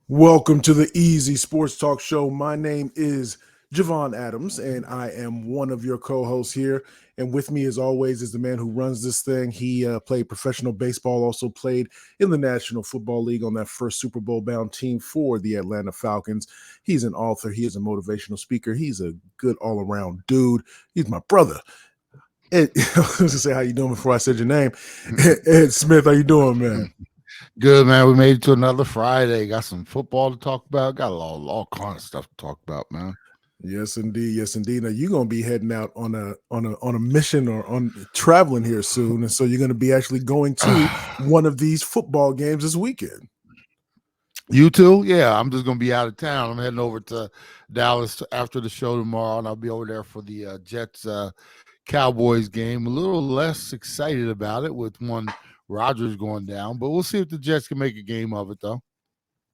Welcome to the Easy Sports Talk Show. My name is Javon Adams, and I am one of your co-hosts here. And with me, as always, is the man who runs this thing. He played professional baseball, also played in the National Football League on that first Super Bowl-bound team for the Atlanta Falcons. He's an author. He is a motivational speaker. He's a good all-around dude. He's my brother. Ed, I was going to say how you doing before I said your name. Ed Smith, how you doing, man? Good, man. We made it to another Friday. Got some football to talk about. Got all kinds of stuff to talk about, man. Yes, indeed. Yes, indeed. Now you're gonna be heading out on a mission or on traveling here soon, and so you're gonna be actually going to one of these football games this weekend. You too? Yeah, I'm just gonna be out of town. I'm heading over to Dallas after the show tomorrow, and I'll be over there for the Jets Cowboys game. A little less excited about it with one Rodgers going down, but we'll see if the Jets can make a game of it, though.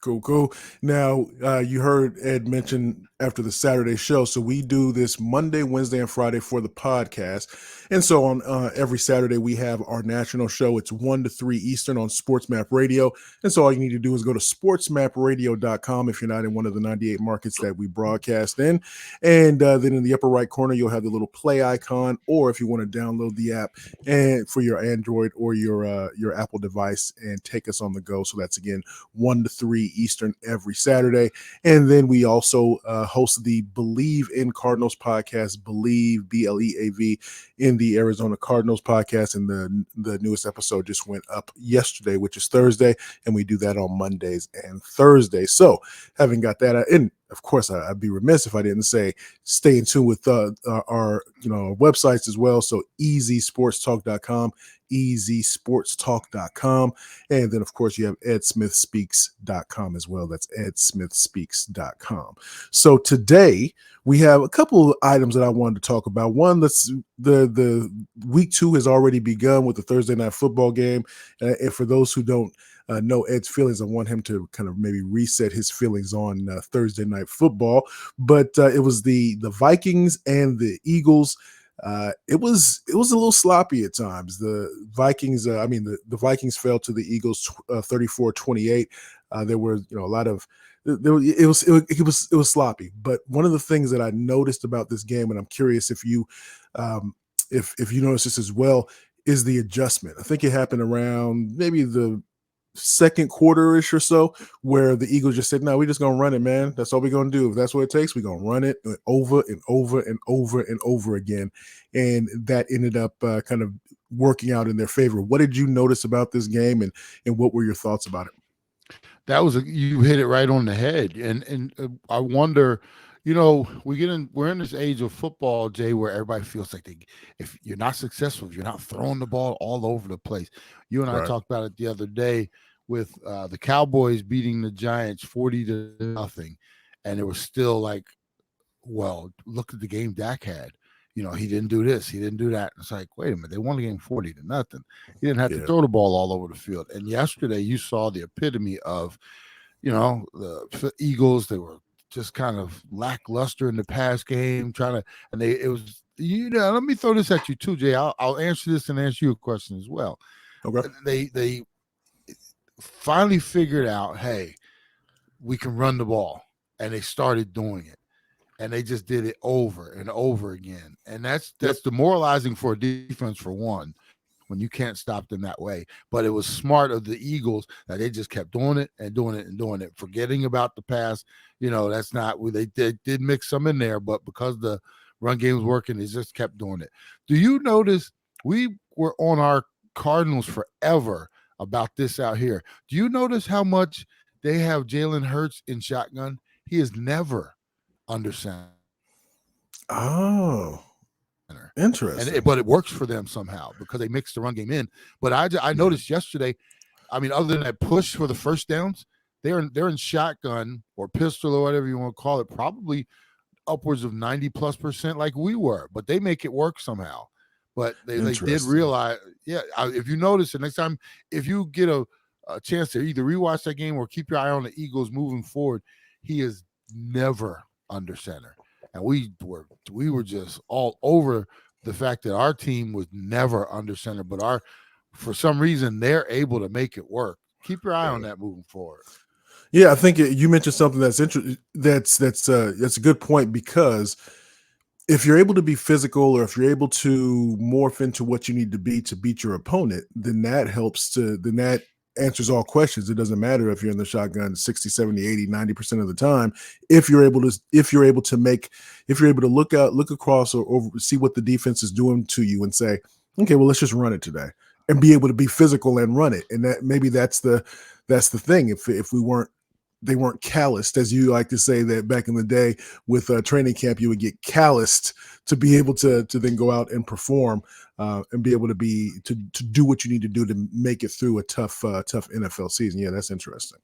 Cool. Now, you heard Ed mention after the Saturday show. So we do this Monday, Wednesday, and Friday for the podcast. And so on every Saturday, we have our national show. It's 1 to 3 Eastern on SportsMap Radio. And so all you need to do is go to sportsmapradio.com if you're not in one of the 98 markets that we broadcast in. And then in the upper right corner, you'll have the little play icon. Or if you want to download the app and for your Android or your Apple device and take us on the go. So that's, again, 1 to 3 Eastern every Saturday. And then we also host the Believe in Cardinals podcast, Believe, BLEAV, in the Arizona Cardinals podcast. And the newest episode just went up yesterday, which is Thursday. And we do that on Mondays and Thursdays. So having got that, and of course, I'd be remiss if I didn't say stay in tune with our websites as well. So easysportstalk.com, easysportstalk.com. And then, of course, you have edsmithspeaks.com as well. That's edsmithspeaks.com. So today we have a couple of items that I wanted to talk about. One, that's the week 2 has already begun with the Thursday night football game. And for those who don't know Ed's feelings, I want him to kind of maybe reset his feelings on Thursday night football. But it was the Vikings and the Eagles. It was a little sloppy at times. The Vikings, the Vikings fell to the Eagles 34-28. There were a lot of it was sloppy. But one of the things that I noticed about this game, and I'm curious if you notice this as well, is the adjustment. I think it happened around maybe the second quarter-ish or so, where the Eagles just said, no, we're just going to run it, man. That's all we're going to do. If that's what it takes, we're going to run it over and over and over and over again. And that ended up kind of working out in their favor. What did you notice about this game, and what were your thoughts about it? You hit it right on the head. And I wonder, we're in this age of football, Jay, where everybody feels like if you're not successful, if you're not throwing the ball all over the place. You and I talked about it the other day with the Cowboys beating the Giants 40-0, and it was still like, well, look at the game Dak had. He didn't do this, he didn't do that. It's like, wait a minute, they won the game 40-0. He didn't have to throw the ball all over the field. And yesterday, you saw the epitome of, the Eagles. They were just kind of lackluster in the pass game, let me throw this at you too, Jay. I'll answer this and answer you a question as well. Okay. They finally figured out, hey, we can run the ball, and they started doing it. And they just did it over and over again. And that's demoralizing for a defense, for one, when you can't stop them that way. But it was smart of the Eagles that they just kept doing it and doing it and doing it, forgetting about the pass. That's not where they did mix some in there, but because the run game was working, they just kept doing it. Do you notice we were on our Cardinals forever about this out here? Do you notice how much they have Jalen Hurts in shotgun? He is never under center. Oh, interesting. But it works for them somehow because they mix the run game in. But I noticed yesterday, other than that push for the first downs, they're in shotgun or pistol or whatever you want to call it, probably upwards of 90+% like we were. But they make it work somehow. But they did realize, if you notice, the next time, if you get a chance to either rewatch that game or keep your eye on the Eagles moving forward, he is never under center. And we were just all over the fact that our team was never under center, but for some reason they're able to make it work. Keep your eye on that moving forward. Yeah, I think you mentioned something that's interesting. That's a good point, because if you're able to be physical, or if you're able to morph into what you need to beat your opponent, then that answers all questions. It doesn't matter if you're in the shotgun 60, 70, 80, 90% of the time. If you're able to look across, or see what the defense is doing to you, and say, okay, well, let's just run it today, and be able to be physical and run it. And that maybe that's the thing. If they weren't calloused, as you like to say, that back in the day with training camp, you would get calloused to be able to then go out and perform, and be able to do what you need to do to make it through a tough NFL season. Yeah, that's interesting.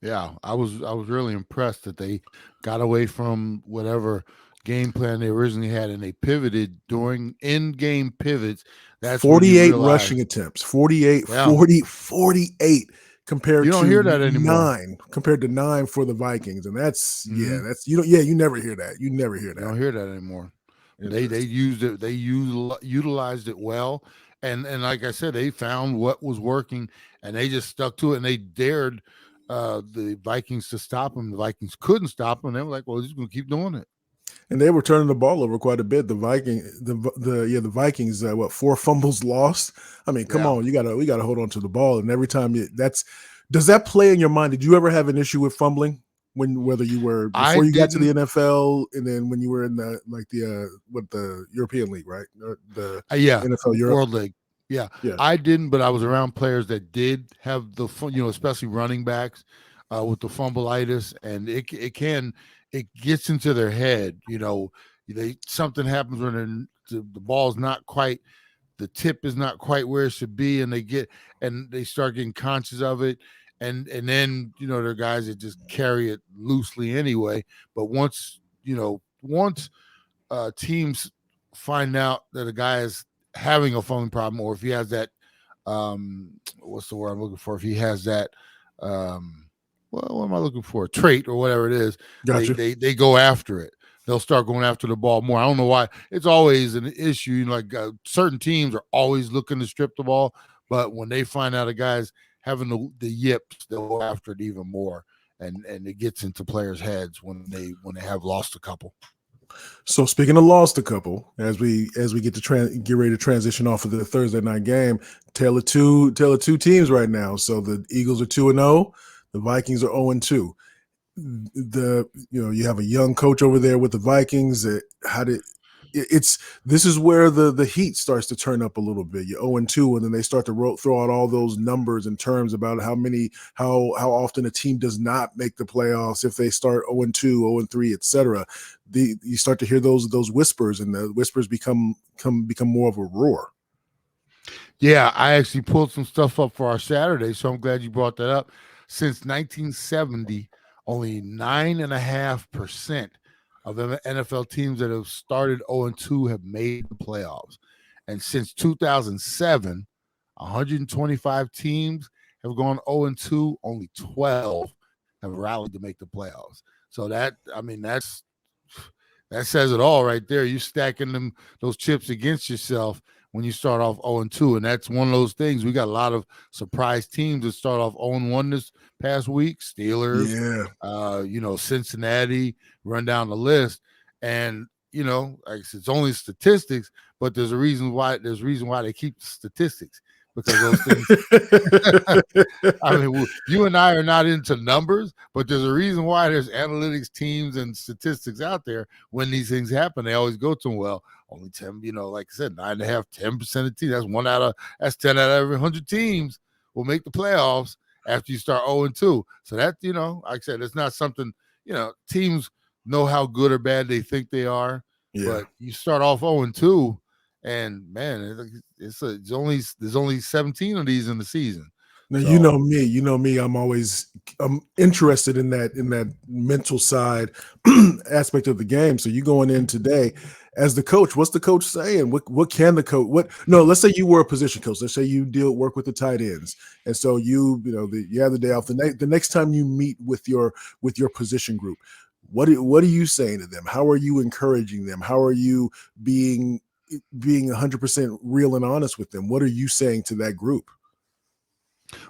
Yeah, I was really impressed that they got away from whatever game plan they originally had, and they pivoted during in-game pivots. That's when you 48 realize, rushing attempts, 48, yeah, 40, 48 you compared don't to hear that anymore. nine for the Vikings. And Hmm. you never hear that. You never hear You that. don't hear that anymore. They Interesting. used it. They utilized it well, and like I said, they found what was working, and they just stuck to it, and they dared the Vikings to stop them. The Vikings couldn't stop them. They were like, "Well, he's going to keep doing it." And they were turning the ball over quite a bit. The Vikings, what, 4 fumbles lost? I mean, come Yeah, on, we gotta hold on to the ball. And every time does that play in your mind? Did you ever have an issue with fumbling, whether you were I before you got to the didn't. NFL, and then when you were in the European League, right? Or the Yeah, NFL Europe? World League. Yeah, Yeah. I didn't, but I was around players that did have especially running backs with the fumbleitis, and it gets into their head. Something happens when the ball's not quite, the tip is not quite where it should be, and they start getting conscious of it, and then there are guys that just carry it loosely anyway. But once teams find out that a guy is having a phone problem, or if he has that, what's the word I'm looking for? If he has that, what am I looking for? Trait or whatever it is, they Gotcha. they they go after it. They'll start going after the ball more. I don't know why. It's always an issue. Like certain teams are always looking to strip the ball, but when they find out a guy's having the yips, they'll go after it even more, and it gets into players' heads when they have lost a couple. So speaking of lost a couple, as we get ready to transition off of the Thursday night game, tale of two teams right now. So the Eagles are 2-0, the Vikings are 0-2. You have a young coach over there with the Vikings. This is where the heat starts to turn up a little bit. You're 0-2, and then they start to throw out all those numbers and terms about how often a team does not make the playoffs if they start 0-2, 0-3, etc. You start to hear those whispers, and the whispers become more of a roar. Yeah, I actually pulled some stuff up for our Saturday, so I'm glad you brought that up. Since 1970, only 9.5% of the NFL teams that have started 0-2 have made the playoffs. And since 2007, 125 teams have gone 0-2, only 12 have rallied to make the playoffs. So that says it all right there. You're stacking those chips against yourself when you start off 0-2. And that's one of those things. We got a lot of surprise teams that start off 0-1 this past week. Steelers, Yeah, Cincinnati, run down the list. And, like I said, it's only statistics, but there's a reason why they keep statistics, because those things I mean, you and I are not into numbers, but there's a reason why there's analytics teams and statistics out there. When these things happen, they always go to them. Well, only 10, like I said, 9.5, 10% of teams. That's 10 out of every 100 teams will make the playoffs after you start 0-2. So that, like I said, it's not something, teams know how good or bad they think they are, yeah. but you start off 0-2, and man, there's only 17 of these in the season. Now So you know me. I'm interested in that mental side aspect of the game. So you going in today as the coach? What's the coach saying? What can the coach? What no? Let's say you were a position coach. Let's say you work with the tight ends, and so you have the day off. The next time you meet with your position group, what are you saying to them? How are you encouraging them? How are you being 100% real and honest with them? What are you saying to that group?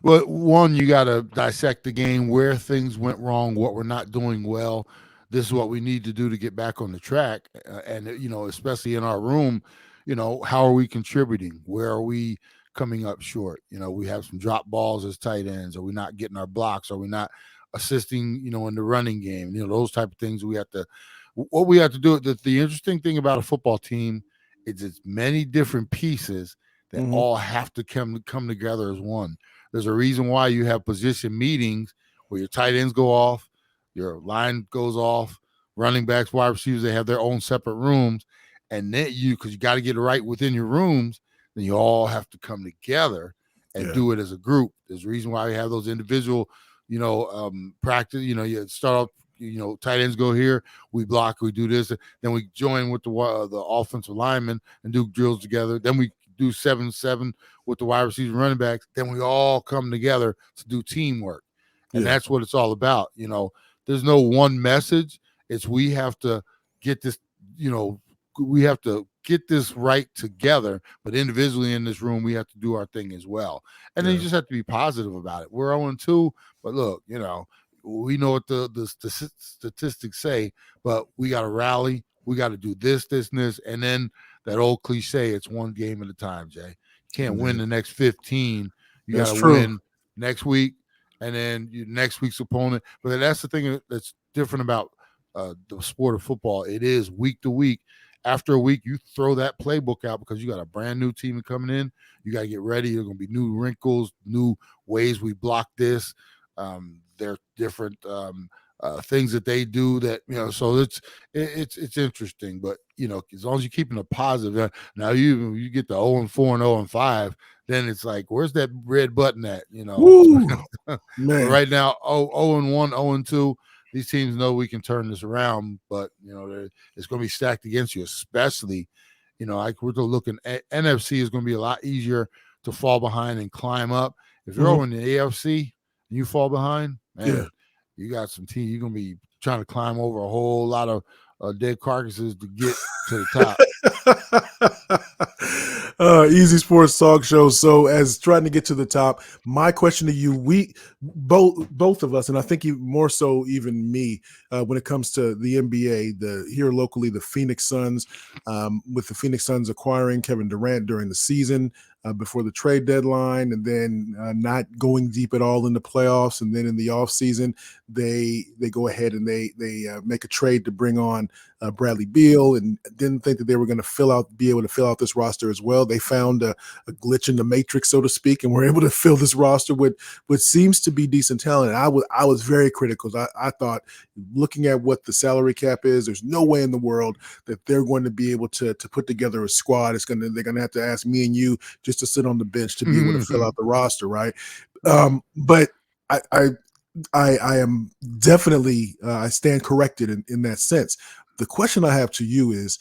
Well, one, you got to dissect the game, where things went wrong, what we're not doing well. This is what we need to do to get back on the track. And, especially in our room, how are we contributing? Where are we coming up short? We have some drop balls as tight ends. Are we not getting our blocks? Are we not assisting, in the running game? Those type of things what we have to do. The interesting thing about a football team is it's many different pieces that Mm-hmm. all have to come together as one. There's a reason why you have position meetings where your tight ends go off, your line goes off, running backs, wide receivers, they have their own separate rooms. And then because you got to get it right within your rooms, then you all have to come together and do it as a group. There's a reason why we have those individual, practice. You start off, tight ends go here, we block, we do this, then we join with the offensive linemen and do drills together. Then we do 7-7 with the wide receivers and running backs. Then we all come together to do teamwork. And that's what it's all about. There's no one message. It's we have to get this, we have to get this right together, but individually in this room, we have to do our thing as well. And then you just have to be positive about it. We're 0-2, but look, we know what the statistics say, but we got to rally. We got to do this, and then that old cliche, it's one game at a time, Jay. You can't win the next 15. You got to win next week, and then next week's opponent. But that's the thing that's different about the sport of football. It is week to week. After a week, you throw that playbook out because you got a brand new team coming in. You got to get ready. There's going to be new wrinkles, new ways we block this. There are different things that they do that, so it's interesting, but as long as you're keeping a positive. Now you get the 0-4 and 0-5, then it's like, where's that red button at? But right now, 0-1, 0-2, these teams know we can turn this around, but it's going to be stacked against you, especially like we're looking at NFC is going to be a lot easier to fall behind and climb up. If you're over in the AFC and you fall behind, man, you got some team. You're gonna be trying to climb over a whole lot of dead carcasses to get to the top. Easy Sports Talk Show. So, as trying to get to the top, my question to you: we both of us, and I think more so even me, when it comes to the NBA, here locally, the Phoenix Suns, with the Phoenix Suns acquiring Kevin Durant during the season. Before the trade deadline, and then not going deep at all in the playoffs, and then in the offseason, they go ahead and they make a trade to bring on Bradley Beal, and didn't think that they were going to be able to fill out this roster as well. They found a glitch in the matrix, so to speak, and were able to fill this roster with what seems to be decent talent. And I was very critical. I thought, looking at what the salary cap is, there's no way in the world that they're going to be able to put together a squad. They're going to have to ask me and you just to sit on the bench to be able to fill out the roster, right? But I am definitely I stand corrected in that sense. The question I have to you is,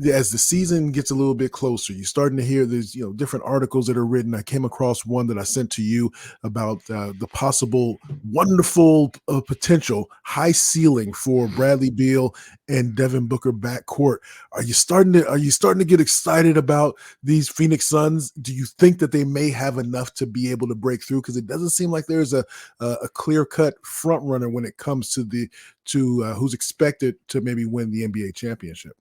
as the season gets a little bit closer, you're starting to hear there's different articles that are written. I came across one that I sent to you about the possible wonderful potential high ceiling for Bradley Beal and Devin Booker backcourt. Are you starting to get excited about these Phoenix Suns? Do you think that they may have enough to be able to break through? Because it doesn't seem like there's a clear-cut front runner when it comes to who's expected to maybe win the NBA championship.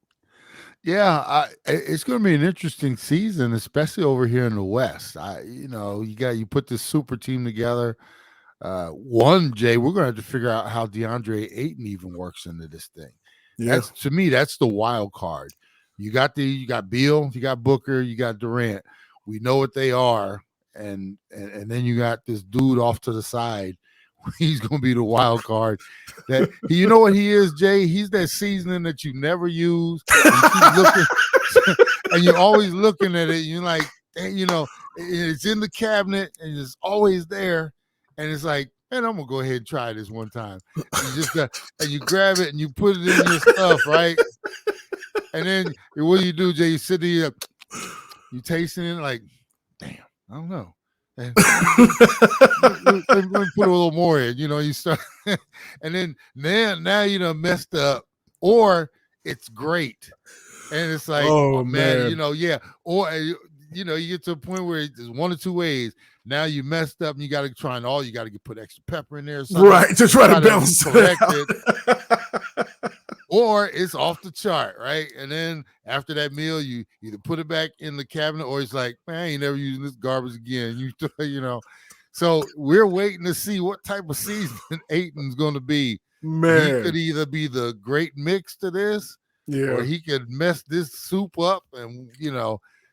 Yeah, it's going to be an interesting season, especially over here in the West. You put this super team together. Jay, we're going to have to figure out how DeAndre Ayton even works into this thing. Yeah. To me, that's the wild card. You got Beal, you got Booker, you got Durant. We know what they are, and then you got this dude off to the side. He's going to be the wild card. That you know what he is, Jay? He's that seasoning that you never use. And you're always looking at it. And you're like, it's in the cabinet and it's always there. And it's like, man, I'm gonna go ahead and try this one time. And you grab it and you put it in your stuff, right? And then what do you do, Jay? You sit there, you tasting it, like, damn, I don't know. And let me put a little more in, you start, and then now you done messed up, or it's great, and it's like, oh man, or you get to a point where there's one or two ways. Now you messed up and you got to try and you got to put extra pepper in there or something. Right, to try to balance correct it. Or it's off the chart, right? And then after that meal, you either put it back in the cabinet or it's like, man, I ain't never using this garbage again. So we're waiting to see what type of season Ayton's going to be. Man, he could either be the great mix to this, or he could mess this soup up, and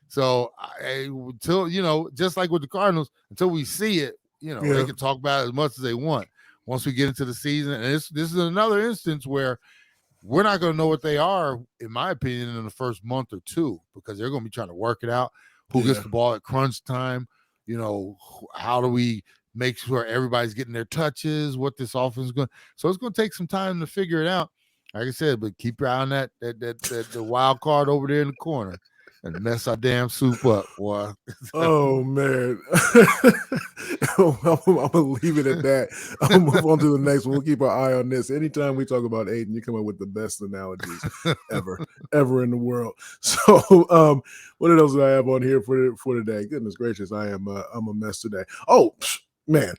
So until just like with the Cardinals, until we see it, they can talk about it as much as they want. Once we get into the season, and this is another instance where we're not going to know what they are, in my opinion, in the first month or two, because they're going to be trying to work it out. Who gets the ball at crunch time? How do we make sure everybody's getting their touches? What this offense is going? So it's going to take some time to figure it out. Like I said, but keep your eye on that the wild card over there in the corner and mess our damn soup up, boy. Oh man, I'm gonna leave it at that. I'll move on to the next one. We'll keep our eye on this. Anytime we talk about Ayton, you come up with the best analogies ever in the world. So, what else do I have on here for today? Goodness gracious, I'm a mess today. Oh man,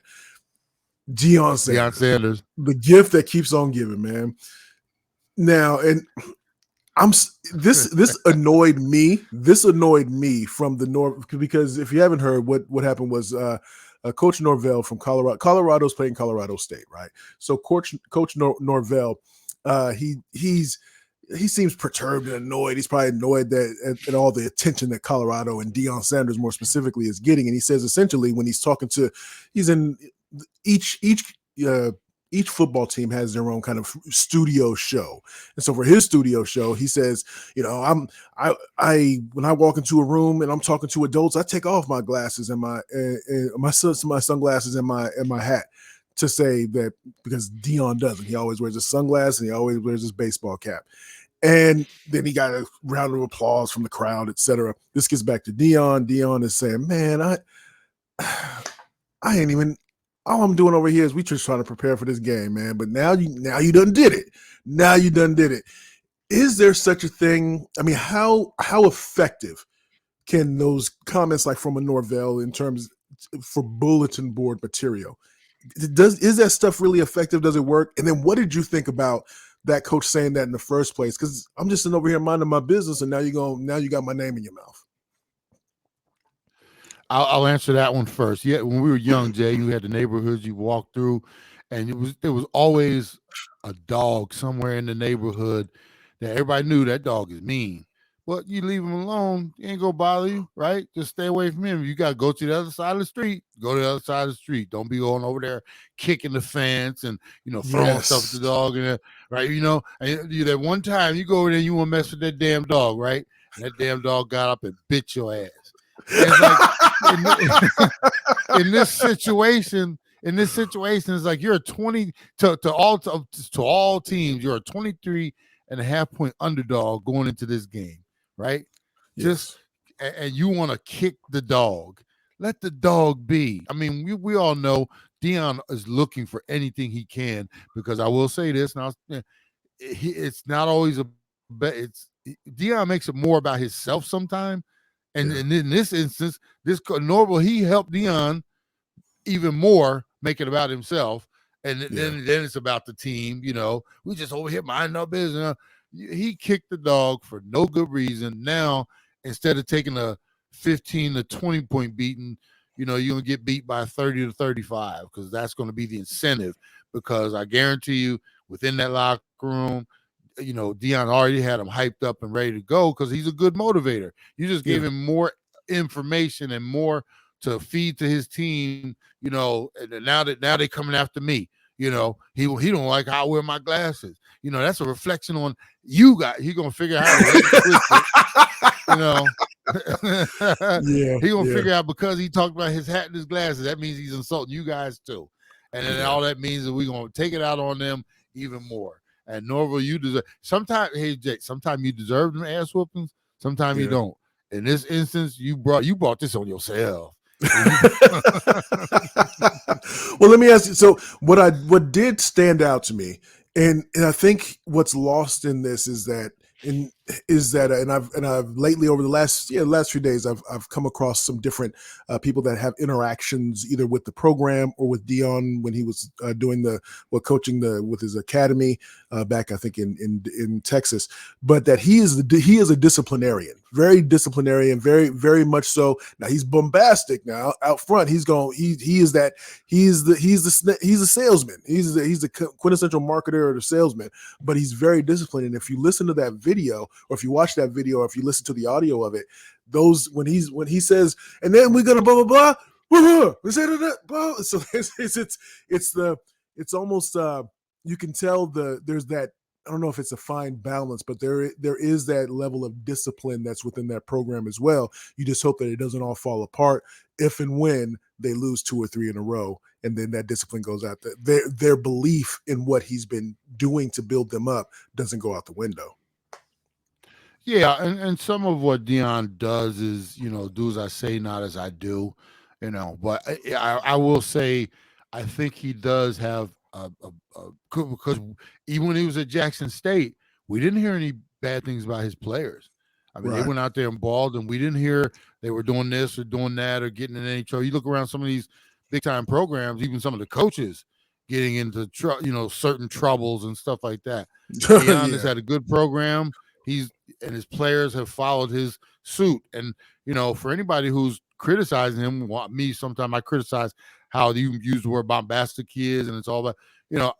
Deion Sanders, the gift that keeps on giving, man. Now, and this annoyed me. This annoyed me from the because if you haven't heard, what happened was Coach Norvell from Colorado. Colorado's playing Colorado State, right? So Coach Norvell, he seems perturbed and annoyed. He's probably annoyed at all the attention that Colorado and Deion Sanders more specifically is getting. And he says essentially when he's talking to, he's in each football team has their own kind of studio show. And so for his studio show, he says, when I walk into a room and I'm talking to adults, I take off my glasses and my sunglasses and my hat to say that, because Deion doesn't. He always wears his sunglasses and he always wears his baseball cap. And then he got a round of applause from the crowd, etc. This gets back to Deion. Deion is saying, man, I ain't even, all I'm doing over here is we just trying to prepare for this game, man. But now you done did it. Now you done did it. Is there such a thing? I mean, how effective can those comments like from a Norvell in terms for bulletin board material? Is that stuff really effective? Does it work? And then what did you think about that coach saying that in the first place? Because I'm just sitting over here minding my business, and now you got my name in your mouth. I'll answer that one first. Yeah, when we were young, Jay, you had the neighborhoods you walked through, and there was always a dog somewhere in the neighborhood that everybody knew that dog is mean. But you leave him alone, he ain't gonna bother you, right? Just stay away from him. You gotta go to the other side of the street. Go to the other side of the street. Don't be going over there kicking the fence and throwing stuff at the dog and that, right? And you that one time you go over there, you want to mess with that damn dog, right? And that damn dog got up and bit your ass. And it's like in this situation, it's like you're a 20 to all teams. You're a 23.5 point underdog going into this game, right? Yes. And you want to kick the dog. Let the dog be. I mean, we all know Deion is looking for anything he can, because I will say this now, it's not always Deion makes it more about himself sometimes. And in this instance, Norvell, he helped Deion even more make it about himself. And then it's about the team. We just over here minding our business. He kicked the dog for no good reason. Now, instead of taking a 15 to 20 point beating, you're going to get beat by 30 to 35, because that's going to be the incentive. Because I guarantee you, within that locker room, Deion already had him hyped up and ready to go, because he's a good motivator. You just gave him more information and more to feed to his team, and now they're coming after me. He don't like how I wear my glasses. That's a reflection on you guys. He gonna figure out how to he gonna figure out, because he talked about his hat and his glasses, that means he's insulting you guys too. And then all that means is we're gonna take it out on them even more. And Norvell, you deserve sometimes. Hey Jake, sometimes you deserve them ass whoopings. Sometimes you don't. In this instance, you brought this on yourself. Well, let me ask you. So, what did stand out to me, and I think what's lost in this is that, and is that, and I've lately over the last few days, I've come across some different people that have interactions either with the program or with Deion when he was coaching with his academy back, I think in Texas, but that he is a disciplinarian, very disciplinarian, very very much so. Now he's bombastic now out front. He's a salesman. He's the quintessential marketer or the salesman, but he's very disciplined. And if you listen to that video, or if you watch that video, or if you listen to the audio of it, when he says, and then we're gonna blah blah blah, blah. So it's almost you can tell there's that, I don't know if it's a fine balance, but there is that level of discipline that's within that program as well. You just hope that it doesn't all fall apart if and when they lose 2 or 3 in a row, and then that discipline goes out. Their belief in what he's been doing to build them up doesn't go out the window. Yeah, and some of what Deion does is, do as I say, not as I do, But I will say, I think he does have because even when he was at Jackson State, we didn't hear any bad things about his players. I mean, They went out there and balled, and we didn't hear they were doing this or doing that or getting in any trouble. You look around some of these big-time programs, even some of the coaches getting into certain troubles and stuff like that. Deion has had a good program. And his players have followed his suit. And, for anybody who's criticizing him, sometimes I criticize how you use the word bombastic he is, and it's all that.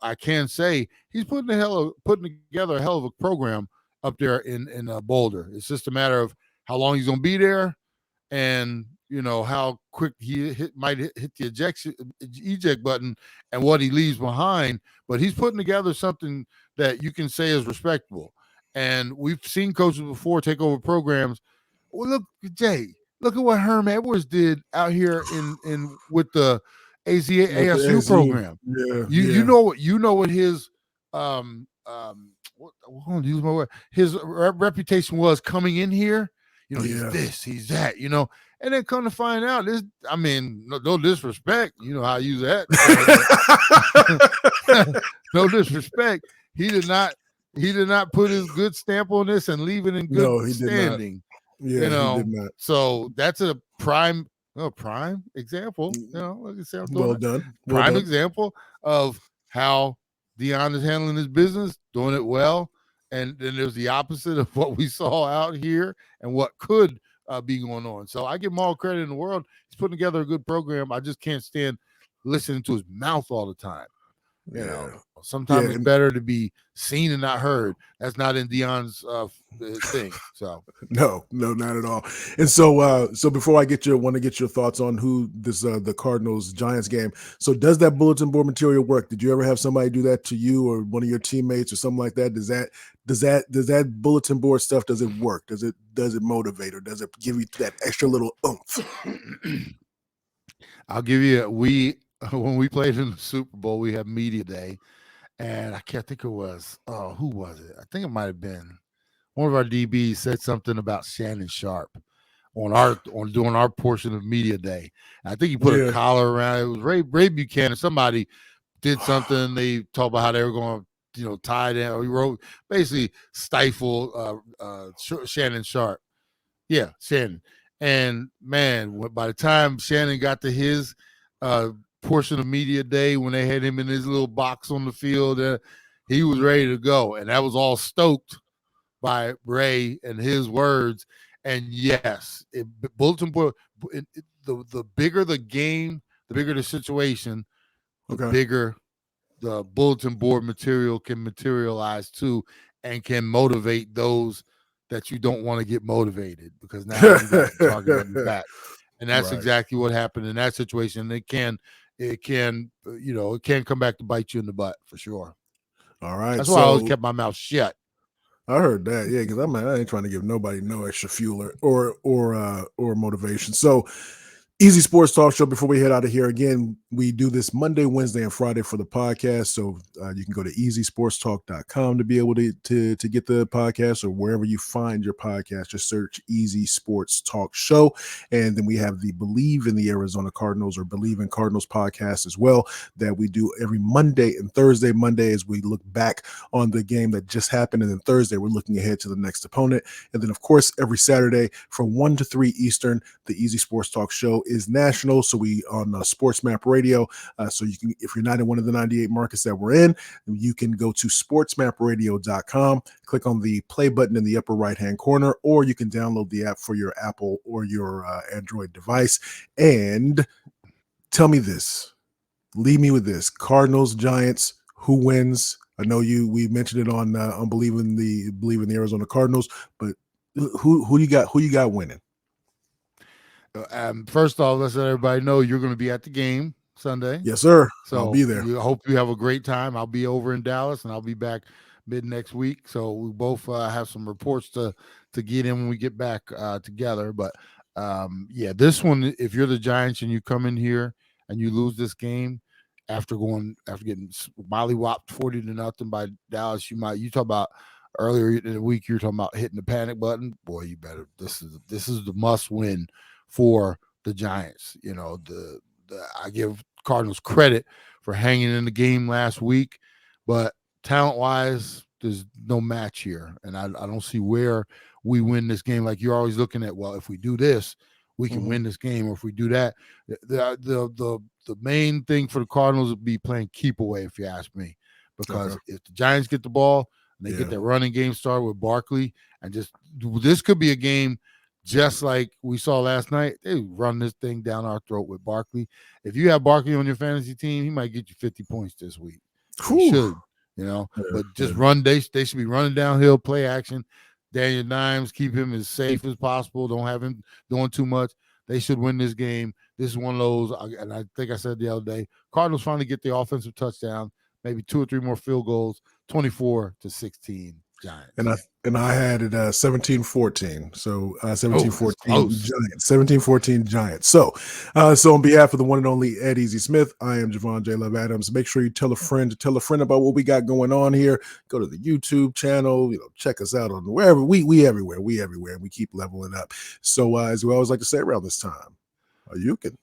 I can say he's putting together a hell of a program up there in Boulder. It's just a matter of how long he's going to be there, and how quick he might hit the eject button and what he leaves behind. But he's putting together something that you can say is respectable. And we've seen coaches before take over programs. Well, look at what Herm Edwards did out here in with the ASU program. Yeah, you know what his use my word, his reputation was coming in here. He's this, he's that, and then come to find out this. I mean, no disrespect. You know how I use that. No disrespect. He did not put his good stamp on this and leave it in good standing. Yeah, he did not. So that's a prime example. Well done. Prime example of how Deion is handling his business, doing it well. And then there's the opposite of what we saw out here and what could be going on. So I give him all credit in the world. He's putting together a good program. I just can't stand listening to his mouth all the time. Sometimes it's better to be seen and not heard. That's not in Deion's thing. So no, not at all. And so before I want to get your thoughts on who this the Cardinals Giants game. So does that bulletin board material work? Did you ever have somebody do that to you or one of your teammates or something like that? Does that bulletin board stuff, does it work? Does it motivate, or does it give you that extra little oomph? I'll give you when we played in the Super Bowl, we had media day, and I can't think it was who was it? I think it might have been one of our DBs said something about Shannon Sharp on doing our portion of media day. And I think he put a collar around it. It was Ray Buchanan. Somebody did something. They talked about how they were going to tie down, or he wrote basically stifle Shannon Sharp. Yeah, Shannon. And man, by the time Shannon got to his portion of media day, when they had him in his little box on the field, he was ready to go, and that was all stoked by Ray and his words. And yes, bulletin board, the bigger the game, the bigger the situation, the bigger the bulletin board material can materialize to, and can motivate those that you don't want to get motivated, because now you got the target on your back. And that's exactly what happened in that situation. It can come back to bite you in the butt for sure. All right. That's why I always kept my mouth shut. I heard that. Yeah. Cause I ain't trying to give nobody no extra fuel or motivation. So Easy Sports Talk Show. Before we head out of here again, We do this Monday, Wednesday, and Friday for the podcast. So you can go to easysportstalk.com to be able to get the podcast, or wherever you find your podcast. Just search Easy Sports Talk Show. And then we have the Believe in the Arizona Cardinals, or Believe in Cardinals podcast as well, that we do every Monday and Thursday. Monday, as we look back on the game that just happened. And then Thursday, we're looking ahead to the next opponent. And then, of course, every Saturday from 1 to 3 Eastern, the Easy Sports Talk Show is national. So we on Sports Map Radio. So you can, if you're not in one of the 98 markets that we're in, you can go to sportsmapradio.com, click on the play button in the upper right-hand corner, or you can download the app for your Apple or your Android device. And tell me this, leave me with this: Cardinals, Giants, who wins? I know we mentioned it on Believe in the Arizona Cardinals, but who you got winning? First off, let's let everybody know you're going to be at the game Sunday. Yes, sir. So I'll be there. I hope you have a great time. I'll be over in Dallas, and I'll be back mid next week. So we both have some reports to get in when we get back together. But this one, if you're the Giants and you come in here and you lose this game after getting mollywopped 40-0 by Dallas, you talk about earlier in the week, you're talking about hitting the panic button. Boy, you better. This is the must win for the Giants. You know, I give Cardinals credit for hanging in the game last week, but talent-wise, there's no match here, and I don't see where we win this game. Like, you're always looking at, well, if we do this, we can win this game, or if we do that. The main thing for the Cardinals would be playing keep away, if you ask me, because if the Giants get the ball and they get that running game started with Barkley, and this could be a game just like we saw last night. They run this thing down our throat with Barkley. If you have Barkley on your fantasy team, he might get you 50 points this week. He should, but just run. They should be running downhill, play action. Daniel Dimes, keep him as safe as possible. Don't have him doing too much. They should win this game. This is one of those, and I think I said the other day, Cardinals finally get the offensive touchdown, maybe 2 or 3 more field goals, 24-16 Giants. And I had it 17-14. So 17-14 Giants. 17-14 Giants. So on behalf of the one and only Ed Easy Smith, I am Javon J. Love Adams. Make sure you tell a friend about what we got going on here. Go to the YouTube channel, check us out on wherever we everywhere. We everywhere, and we keep leveling up. So as we always like to say around this time, you can